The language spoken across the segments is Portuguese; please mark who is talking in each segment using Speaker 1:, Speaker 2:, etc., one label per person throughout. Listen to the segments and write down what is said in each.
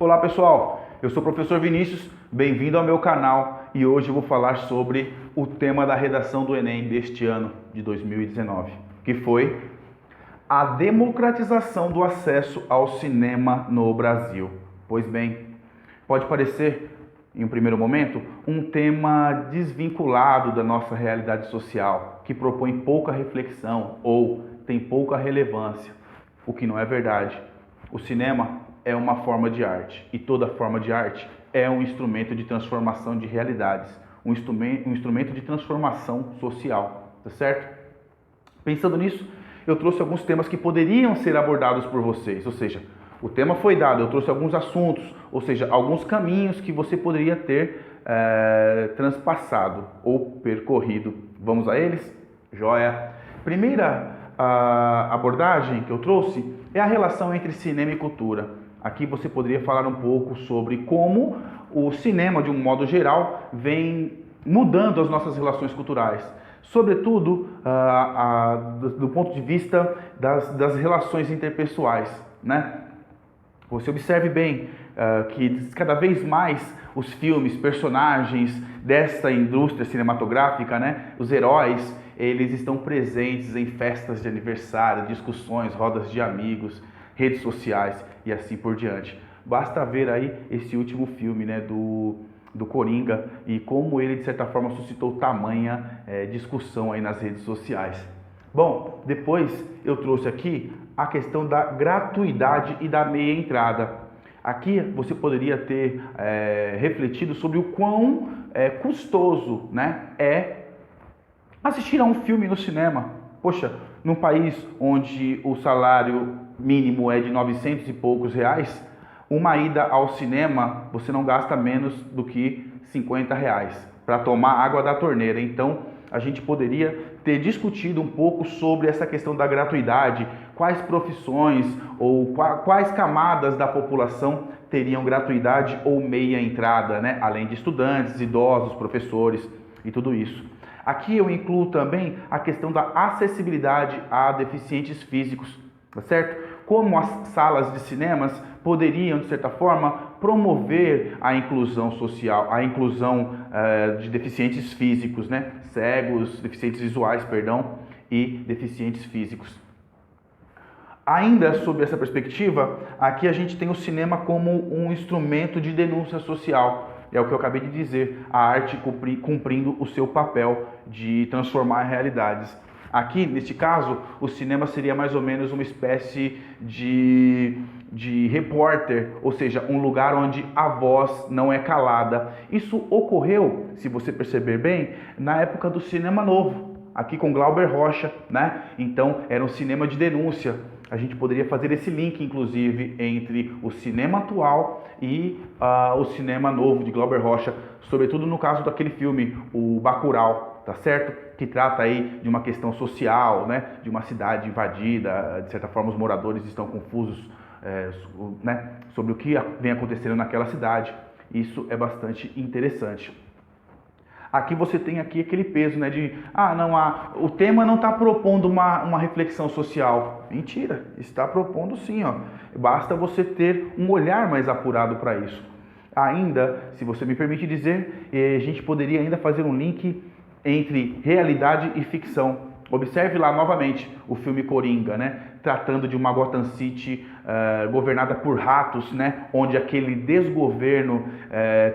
Speaker 1: Olá pessoal, eu sou o professor Vinícius, bem-vindo ao meu canal e hoje eu vou falar sobre o tema da redação do Enem deste ano de 2019, que foi a democratização do acesso ao cinema no Brasil. Pois bem, pode parecer, em um primeiro momento, um tema desvinculado da nossa realidade social, que propõe pouca reflexão ou tem pouca relevância, o que não é verdade. O cinema é uma forma de arte e toda forma de arte é um instrumento de transformação de realidades, um instrumento de transformação social, tá certo? Pensando nisso, eu trouxe alguns temas que poderiam ser abordados por vocês, ou seja, o tema foi dado, eu trouxe alguns assuntos, ou seja, alguns caminhos que você poderia ter transpassado ou percorrido. Vamos a eles? Joia! Primeira abordagem que eu trouxe é a relação entre cinema e cultura. Aqui você poderia falar um pouco sobre como o cinema, de um modo geral, vem mudando as nossas relações culturais. Sobretudo do ponto de vista das relações interpessoais, né? Você observe bem que cada vez mais os filmes, personagens desta indústria cinematográfica, né, os heróis, eles estão presentes em festas de aniversário, discussões, rodas de amigos, redes sociais e assim por diante. Basta ver aí esse último filme, né, do Coringa e como ele de certa forma suscitou tamanha discussão aí nas redes sociais. Bom, depois eu trouxe aqui a questão da gratuidade e da meia entrada. Aqui você poderia ter refletido sobre o quão custoso, né, é assistir a um filme no cinema. Poxa, num país onde o salário mínimo é de 900 e poucos reais, uma ida ao cinema você não gasta menos do que 50 reais para tomar água da torneira. Então, a gente poderia ter discutido um pouco sobre essa questão da gratuidade, quais profissões ou quais camadas da população teriam gratuidade ou meia entrada, né? Além de estudantes, idosos, professores e tudo isso. Aqui eu incluo também a questão da acessibilidade a deficientes físicos, tá certo? Como as salas de cinemas poderiam, de certa forma, promover a inclusão social, a inclusão de deficientes físicos, né? Cegos, deficientes visuais, perdão, e deficientes físicos. Ainda sob essa perspectiva, aqui a gente tem o cinema como um instrumento de denúncia social. É o que eu acabei de dizer, a arte cumprindo o seu papel de transformar realidades. Aqui, neste caso, o cinema seria mais ou menos uma espécie de repórter, ou seja, um lugar onde a voz não é calada. Isso ocorreu, se você perceber bem, na época do cinema novo, aqui com Glauber Rocha, né? Então, era um cinema de denúncia. A gente poderia fazer esse link, inclusive, entre o cinema atual e o cinema novo de Glauber Rocha, sobretudo no caso daquele filme, o Bacurau, tá certo? Que trata aí de uma questão social, né? De uma cidade invadida, de certa forma os moradores estão confusos, né? Sobre o que vem acontecendo naquela cidade. Isso é bastante interessante. Aqui você tem aquele peso, né, de o tema não está propondo uma reflexão social. Mentira, está propondo sim, ó. Basta você ter um olhar mais apurado para isso. Ainda, se você me permite dizer, a gente poderia ainda fazer um link entre realidade e ficção. Observe lá novamente o filme Coringa, né, tratando de uma Gotham City governada por ratos, né, onde aquele desgoverno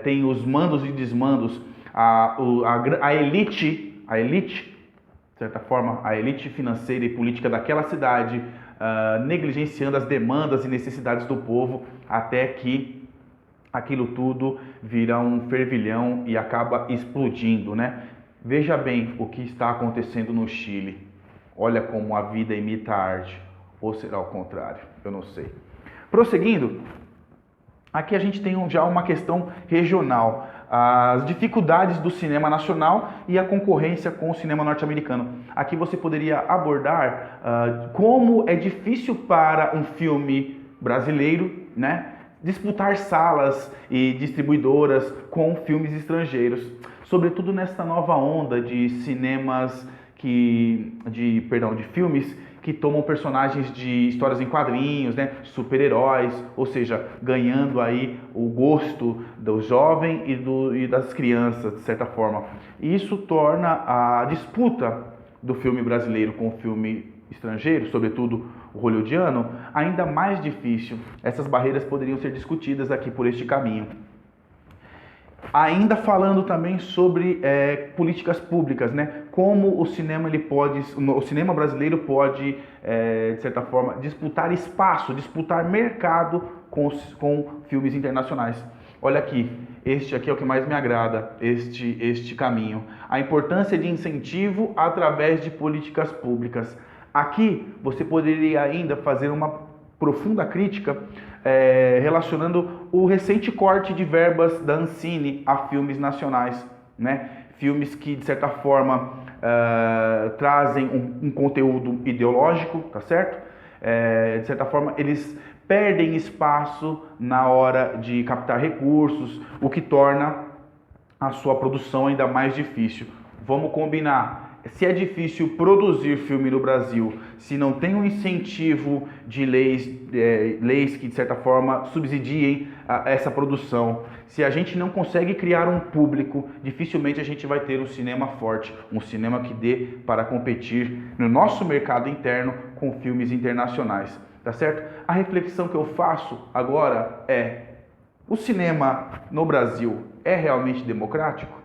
Speaker 1: tem os mandos e desmandos. A elite, de certa forma, a elite financeira e política daquela cidade, negligenciando as demandas e necessidades do povo, até que aquilo tudo vira um fervilhão e acaba explodindo, né? Veja bem o que está acontecendo no Chile. Olha como a vida imita a arte. Ou será o contrário? Eu não sei. Prosseguindo, aqui a gente tem já uma questão regional. As dificuldades do cinema nacional e a concorrência com o cinema norte-americano. Aqui você poderia abordar como é difícil para um filme brasileiro, né, disputar salas e distribuidoras com filmes estrangeiros, sobretudo nesta nova onda de cinemas de filmes que tomam personagens de histórias em quadrinhos, né, super-heróis, ou seja, ganhando aí o gosto do jovem e das crianças, de certa forma. E isso torna a disputa do filme brasileiro com o filme estrangeiro, sobretudo o hollywoodiano, ainda mais difícil. Essas barreiras poderiam ser discutidas aqui por este caminho. Ainda falando também sobre políticas públicas, né? Como o cinema brasileiro pode, de certa forma, disputar espaço, disputar mercado com filmes internacionais. Olha aqui, este aqui é o que mais me agrada, este caminho. A importância de incentivo através de políticas públicas. Aqui você poderia ainda fazer uma profunda crítica relacionando o recente corte de verbas da Ancine a filmes nacionais, né? Filmes que, de certa forma, trazem um conteúdo ideológico, tá certo? De certa forma, eles perdem espaço na hora de captar recursos, o que torna a sua produção ainda mais difícil. Vamos combinar. Se é difícil produzir filme no Brasil, se não tem um incentivo de leis que de certa forma subsidiem essa produção, se a gente não consegue criar um público, dificilmente a gente vai ter um cinema forte, um cinema que dê para competir no nosso mercado interno com filmes internacionais, tá certo? A reflexão que eu faço agora é: o cinema no Brasil é realmente democrático?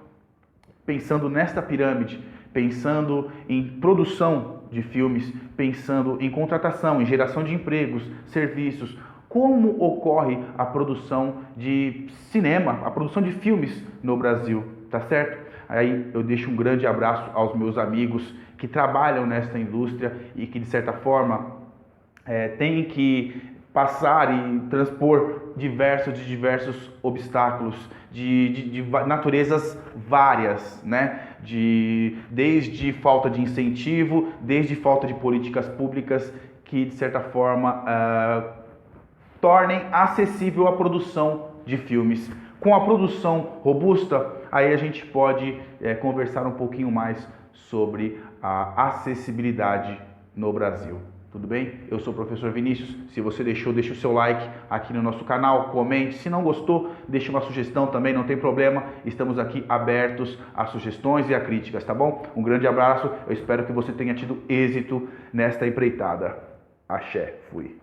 Speaker 1: Pensando nesta pirâmide, pensando em produção de filmes, pensando em contratação, em geração de empregos, serviços, como ocorre a produção de cinema, a produção de filmes no Brasil, tá certo? Aí eu deixo um grande abraço aos meus amigos que trabalham nesta indústria e que, de certa forma, têm que passar e transpor diversos obstáculos de naturezas várias, né? Desde falta de incentivo, desde falta de políticas públicas que, de certa forma, tornem acessível a produção de filmes. Com a produção robusta, aí a gente pode conversar um pouquinho mais sobre a acessibilidade no Brasil. Tudo bem? Eu sou o professor Vinícius. Se você deixou, deixa o seu like aqui no nosso canal, comente. Se não gostou, deixe uma sugestão também, não tem problema. Estamos aqui abertos a sugestões e a críticas, tá bom? Um grande abraço. Eu espero que você tenha tido êxito nesta empreitada. Axé. Fui.